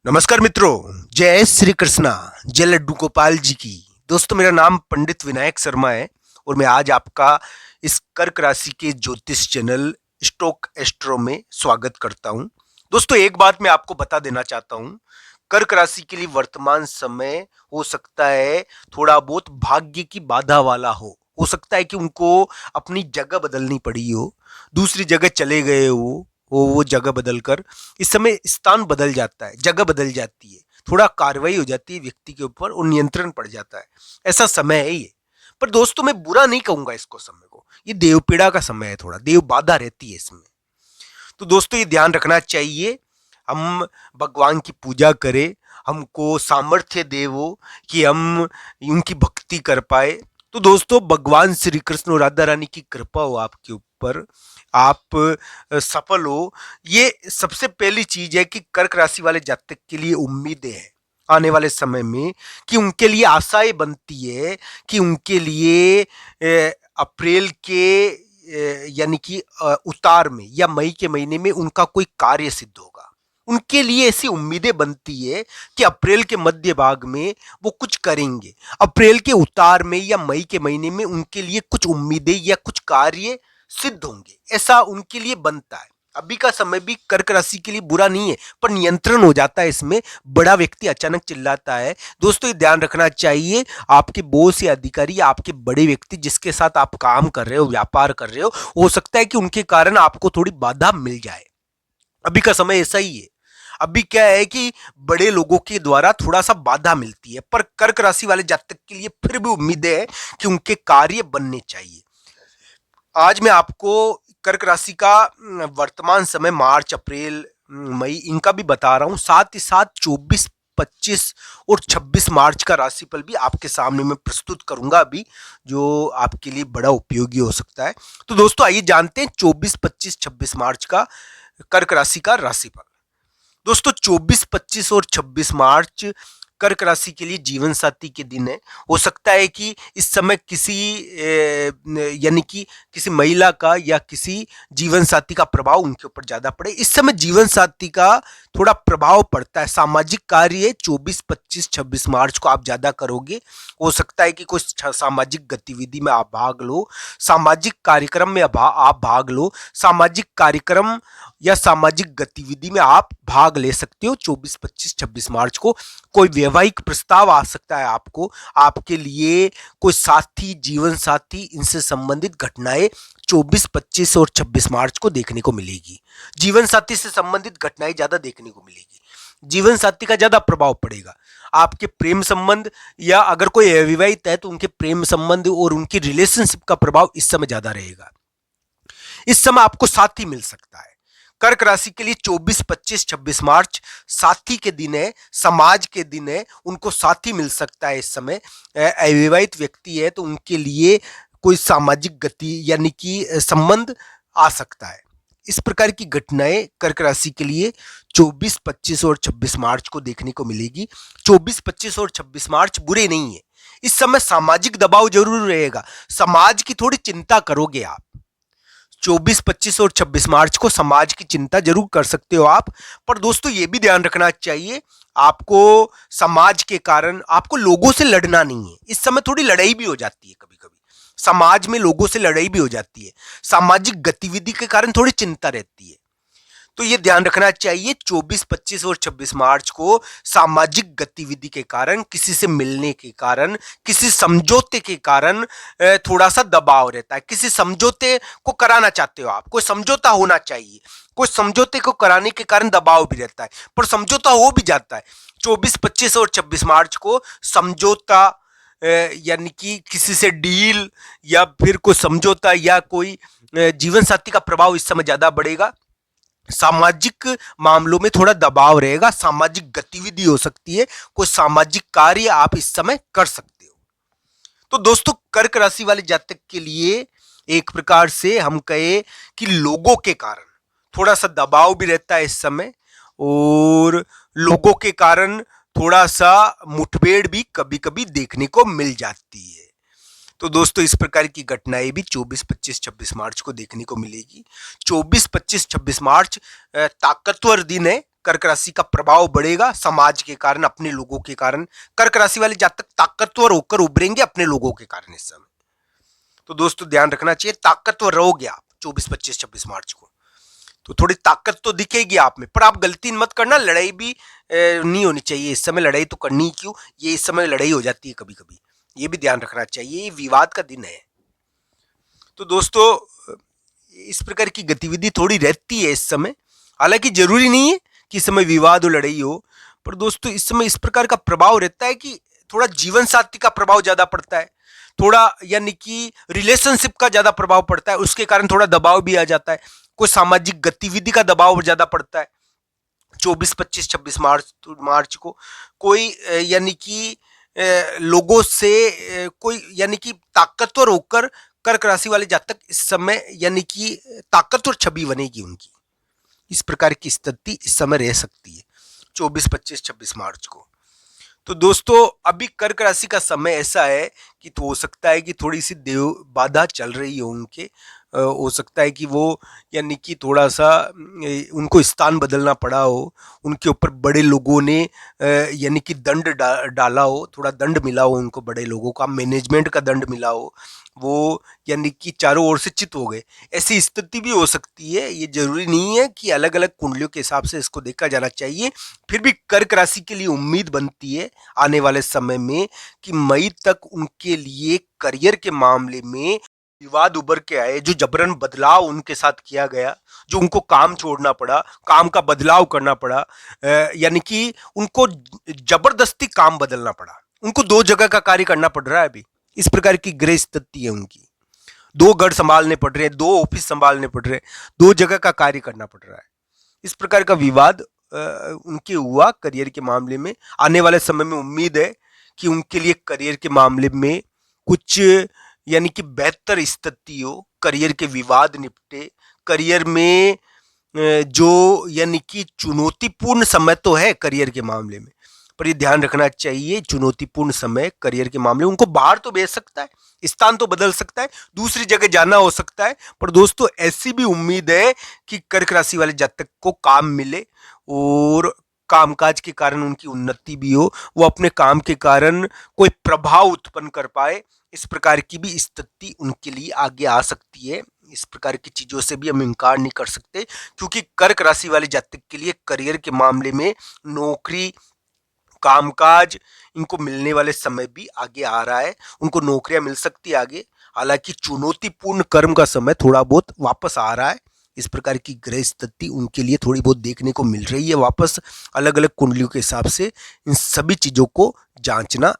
नमस्कार मित्रों, जय श्री कृष्णा, जय लड्डू गोपाल जी की। दोस्तों, मेरा नाम पंडित विनायक शर्मा है और मैं आज आपका इस कर्क राशि के ज्योतिष चैनल स्टोक एस्ट्रो में स्वागत करता हूं। दोस्तों, एक बात मैं आपको बता देना चाहता हूं। कर्क राशि के लिए वर्तमान समय हो सकता है थोड़ा बहुत भाग्य की बाधा वाला हो सकता है कि उनको अपनी जगह बदलनी पड़ी हो, दूसरी जगह चले गए हो, वो जगह बदलकर इस समय स्थान बदल जाता है, जगह बदल जाती है, थोड़ा कार्रवाई हो जाती है व्यक्ति के ऊपर और नियंत्रण पड़ जाता है। ऐसा समय है ये। पर दोस्तों, मैं बुरा नहीं कहूंगा इसको, समय को। ये देव पीड़ा का समय है, थोड़ा देव बाधा रहती है इसमें। तो दोस्तों, ये ध्यान रखना चाहिए। हम भगवान की पूजा करें, हमको सामर्थ्य दे वो कि हम उनकी भक्ति कर पाए। तो दोस्तों, भगवान श्री कृष्ण और राधा रानी की कृपा हो आपके ऊपर, आप सफल हो। ये सबसे पहली चीज है कि कर्क राशि वाले जातक के लिए उम्मीदें हैं आने वाले समय में, कि उनके लिए आशाएं बनती है कि उनके लिए अप्रैल के यानी कि उतार में या मई के महीने में उनका कोई कार्य सिद्ध होगा। उनके लिए ऐसी उम्मीदें बनती है कि अप्रैल के मध्य भाग में वो कुछ करेंगे। अप्रैल के उतार में या मई के महीने में उनके लिए कुछ उम्मीदें या कुछ कार्य सिद्ध होंगे, ऐसा उनके लिए बनता है। अभी का समय भी कर्क राशि के लिए बुरा नहीं है, पर नियंत्रण हो जाता है इसमें। बड़ा व्यक्ति अचानक चिल्लाता है। दोस्तों, ये ध्यान रखना चाहिए। आपके बॉस या अधिकारी या आपके बड़े व्यक्ति जिसके साथ आप काम कर रहे हो, व्यापार कर रहे हो सकता है कि उनके कारण आपको थोड़ी बाधा मिल जाए। अभी का समय ऐसा ही है। अभी क्या है कि बड़े लोगों के द्वारा थोड़ा सा बाधा मिलती है, पर कर्क राशि वाले जातक के लिए फिर भी उम्मीदें है कि उनके कार्य बनने चाहिए। आज मैं आपको कर्क राशि का वर्तमान समय मार्च, अप्रैल, मई इनका भी बता रहा हूं। साथ ही साथ 24, 25 और 26 मार्च का राशिफल भी आपके सामने मैं प्रस्तुत करूंगा अभी, जो आपके लिए बड़ा उपयोगी हो सकता है। तो दोस्तों, आइए जानते हैं 24, 25, 26 मार्च का कर्क राशि का राशिफल। दोस्तों, 24, 25 और 26 मार्च कर्क राशि के लिए जीवन साथी के दिन है। हो सकता है कि इस समय किसी यानी कि किसी महिला का या किसी जीवन साथी का प्रभाव उनके ऊपर ज्यादा पड़े। इस समय जीवन साथी का थोड़ा प्रभाव पड़ता है। सामाजिक कार्य 24, 25, 26 मार्च को आप ज्यादा करोगे। हो सकता है कि कोई सामाजिक गतिविधि में आप भाग लो, सामाजिक कार्यक्रम में आप भाग लो, सामाजिक कार्यक्रम या सामाजिक गतिविधि में आप भाग ले सकते हो। 24, 25, 26 मार्च को कोई वैवाहिक प्रस्ताव आ सकता है आपको, आपके लिए कोई साथी, जीवन साथी, इनसे संबंधित घटनाएं 24, 25 और 26 मार्च को देखने को मिलेगी। जीवन साथी से संबंधित घटनाएं ज्यादा देखने को मिलेगी। जीवन साथी का ज्यादा प्रभाव पड़ेगा आपके प्रेम संबंध, या अगर कोई अविवाहित है तो उनके प्रेम संबंध और उनकी रिलेशनशिप का प्रभाव इस समय ज्यादा रहेगा। इस समय आपको साथी मिल सकता है। कर्क राशि के लिए 24, 25, 26 मार्च साथी के दिन है, समाज के दिन है। उनको साथी मिल सकता है इस समय। अविवाहित व्यक्ति है तो उनके लिए कोई सामाजिक गति यानी कि संबंध आ सकता है। इस प्रकार की घटनाएं कर्क राशि के लिए 24, 25 और 26 मार्च को देखने को मिलेगी। 24, 25 और 26 मार्च बुरे नहीं है। इस समय सामाजिक दबाव जरूर रहेगा, समाज की थोड़ी चिंता करोगे आप। 24, 25 और 26 मार्च को समाज की चिंता जरूर कर सकते हो आप। पर दोस्तों, ये भी ध्यान रखना चाहिए, आपको समाज के कारण आपको लोगों से लड़ना नहीं है। इस समय थोड़ी लड़ाई भी हो जाती है, कभी कभी समाज में लोगों से लड़ाई भी हो जाती है। सामाजिक गतिविधि के कारण थोड़ी चिंता रहती है। तो ये ध्यान रखना चाहिए। 24, 25 और 26 मार्च को सामाजिक गतिविधि के कारण, किसी से मिलने के कारण, किसी समझौते के कारण थोड़ा सा दबाव रहता है। किसी समझौते को कराना चाहते हो आप, कोई समझौता होना चाहिए, कोई समझौते को कराने के कारण दबाव भी रहता है, पर समझौता हो भी जाता है। 24, 25 और 26 मार्च को समझौता यानी कि किसी से डील या फिर कोई समझौता या कोई जीवन साथी का प्रभाव इस समय ज्यादा बढ़ेगा। सामाजिक मामलों में थोड़ा दबाव रहेगा, सामाजिक गतिविधि हो सकती है, कोई सामाजिक कार्य आप इस समय कर सकते हो। तो दोस्तों, कर्क राशि वाले जातक के लिए एक प्रकार से हम कहे कि लोगों के कारण थोड़ा सा दबाव भी रहता है इस समय, और लोगों के कारण थोड़ा सा मुठभेड़ भी कभी कभी देखने को मिल जाती है। तो दोस्तों, इस प्रकार की घटनाएं भी 24, 25, 26 मार्च को देखने को मिलेगी। 24, 25, 26 मार्च ताकतवर दिन है कर्क राशि का प्रभाव बढ़ेगा समाज के कारण, अपने लोगों के कारण। कर्क राशि वाले जातक ताकतवर होकर उभरेंगे अपने लोगों के कारण इस समय। तो दोस्तों ध्यान रखना चाहिए, ताकतवर रहोगे आप 24, 25, 26 मार्च को, तो थोड़ी ताकत तो दिखेगी आप में। पर आप गलती मत करना, लड़ाई भी नहीं होनी चाहिए इस समय। लड़ाई तो करनी क्यों, ये इस समय लड़ाई हो जाती है कभी कभी, ये भी ध्यान रखना चाहिए। ये विवाद का दिन है। तो दोस्तों इस प्रकार की गतिविधि थोड़ी रहती है इस समय। हालांकि जरूरी नहीं है कि इस समय विवाद और लड़ाई हो, पर दोस्तों इस समय इस प्रकार का प्रभाव रहता है कि थोड़ा जीवन साथी का प्रभाव ज्यादा पड़ता है, थोड़ा यानी कि रिलेशनशिप का ज्यादा प्रभाव पड़ता है, उसके कारण थोड़ा दबाव भी आ जाता है। कोई सामाजिक गतिविधि का दबाव ज्यादा पड़ता है 24, 25, 26 मार्च को। कोई यानी कि लोगों से कोई यानी कि ताकतवर होकर कर्क राशि वाले जातक इस समय यानी कि ताकतवर छवि बनेगी उनकी। इस प्रकार की स्थिति इस समय रह सकती है 24, 25, 26 मार्च को। तो दोस्तों अभी कर्क राशि का समय ऐसा है कि तो हो सकता है कि थोड़ी सी देव बाधा चल रही हो उनके। हो सकता है कि वो यानी कि थोड़ा सा उनको स्थान बदलना पड़ा हो, उनके ऊपर बड़े लोगों ने यानी कि दंड डाला हो, थोड़ा दंड मिला हो उनको, बड़े लोगों का मैनेजमेंट का दंड मिला हो, वो यानी कि चारों ओर से चित हो गए। ऐसी स्थिति भी हो सकती है। ये जरूरी नहीं है कि अलग अलग कुंडलियों के हिसाब से इसको देखा जाना चाहिए। फिर भी कर्क राशि के लिए उम्मीद बनती है आने वाले समय में कि मई तक उनके लिए करियर के मामले में विवाद उभर के आए, जो जबरन बदलाव उनके साथ किया गया, जो उनको काम छोड़ना पड़ा, काम का बदलाव करना पड़ा, यानी कि उनको जबरदस्ती काम बदलना पड़ा, उनको 2 जगह का कार्य करना पड़ रहा है अभी। इस प्रकार की ग्रह स्थिति है उनकी। 2 घर संभालने पड़ रहे हैं, 2 ऑफिस संभालने पड़ रहे हैं, 2 जगह का कार्य करना पड़ रहा है। इस प्रकार का विवाद उनके हुआ करियर के मामले में। आने वाले समय में उम्मीद है कि उनके लिए करियर के मामले में कुछ यानी कि बेहतर स्थिति हो, करियर के विवाद निपटे, करियर में जो यानी कि चुनौतीपूर्ण समय तो है करियर के मामले में, पर ये ध्यान रखना चाहिए चुनौतीपूर्ण समय करियर के मामले उनको बाहर तो भेज सकता है, स्थान तो बदल सकता है, दूसरी जगह जाना हो सकता है, पर दोस्तों ऐसी भी उम्मीद है कि कर्क राशि वाले जातक को काम मिले और कामकाज के कारण उनकी उन्नति भी हो, वो अपने काम के कारण कोई प्रभाव उत्पन्न कर पाए। इस प्रकार की भी स्थिति उनके लिए आगे आ सकती है। इस प्रकार की चीजों से भी हम इनकार नहीं कर सकते, क्योंकि कर्क राशि वाले जातक के लिए करियर के मामले में नौकरी, कामकाज, इनको मिलने वाले समय भी आगे आ रहा है। उनको नौकरियां मिल सकती है आगे। हालांकि चुनौतीपूर्ण कर्म का समय थोड़ा बहुत वापस आ रहा है। इस प्रकार की ग्रह स्थिति उनके लिए थोड़ी बहुत देखने को मिल रही है वापस। अलग अलग कुंडलियों के हिसाब से इन सभी चीजों को जांचना